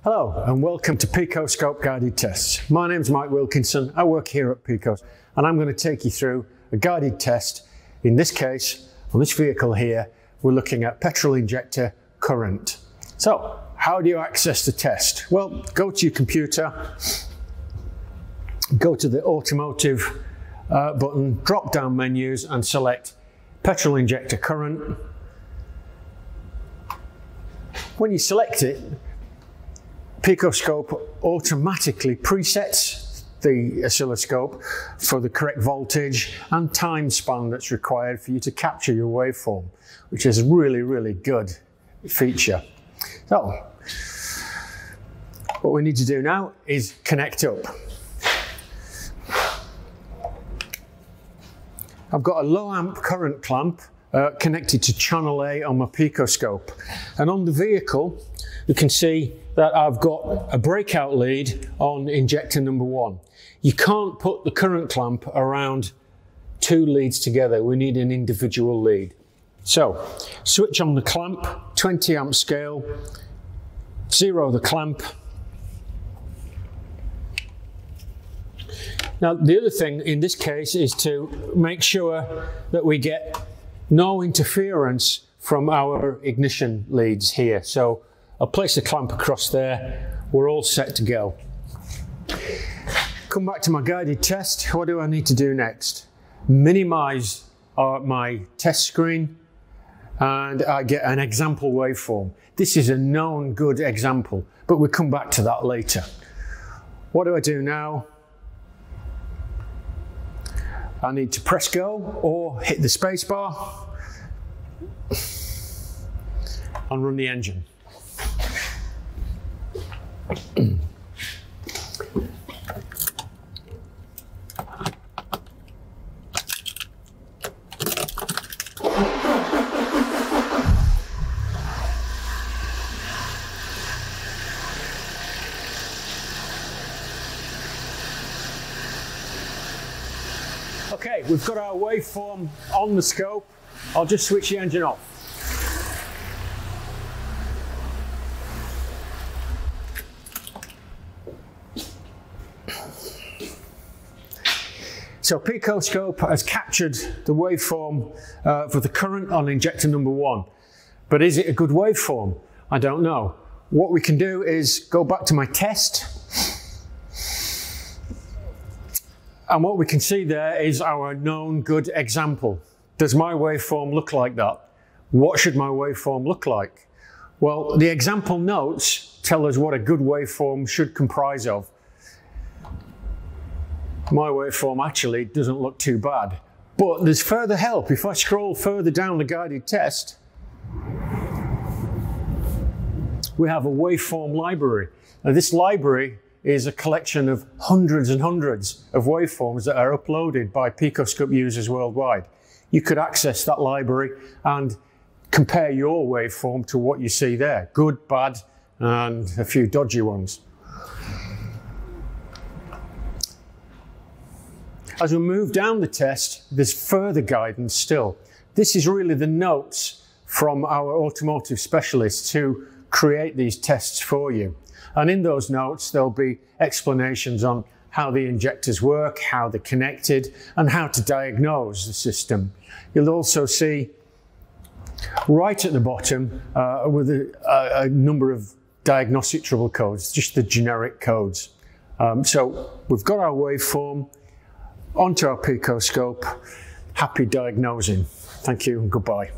Hello and welcome to Pico Scope Guided Tests. My name's Mike Wilkinson, I work here at Pico and I'm going to take you through a guided test. In this case, on this vehicle here, we're looking at petrol injector current. So, how do you access the test? Well, go to your computer, go to the automotive button, drop down menus and select petrol injector current. When you select it, Pico Scope automatically presets the oscilloscope for the correct voltage and time span that's required for you to capture your waveform, which is a really good feature. So, what we need to do now is connect up. I've got a low amp current clamp connected to channel A on my Pico Scope, and on the vehicle you can see that I've got a breakout lead on injector number 1. You can't put the current clamp around two leads together, we need an individual lead. So, switch on the clamp, 20 amp scale, zero the clamp. Now the other thing in this case is to make sure that we get no interference from our ignition leads here. So I'll place the clamp across there, we're all set to go. Come back to my guided test. What do I need to do next? Minimize my test screen and I get an example waveform. This is a known good example, but we'll come back to that later. What do I do now? I need to press go or hit the space bar and run the engine. Okay, we've got our waveform on the scope. I'll just switch the engine off. So Pico Scope has captured the waveform for the current on injector number 1. But is it a good waveform? I don't know. What we can do is go back to my test. And what we can see there is our known good example. Does my waveform look like that? What should my waveform look like? Well, the example notes tell us what a good waveform should comprise of. My waveform actually doesn't look too bad, but there's further help. If I scroll further down the guided test, we have a waveform library. Now this library is a collection of hundreds and hundreds of waveforms that are uploaded by Pico Scope users worldwide. You could access that library and compare your waveform to what you see there. Good, bad, and a few dodgy ones. As we move down the test, there's further guidance still. This is really the notes from our automotive specialists who create these tests for you. And in those notes, there'll be explanations on how the injectors work, how they're connected, and how to diagnose the system. You'll also see right at the bottom with a number of diagnostic trouble codes, just the generic codes. So we've got our waveform onto our Pico Scope. Happy diagnosing. Thank you and goodbye.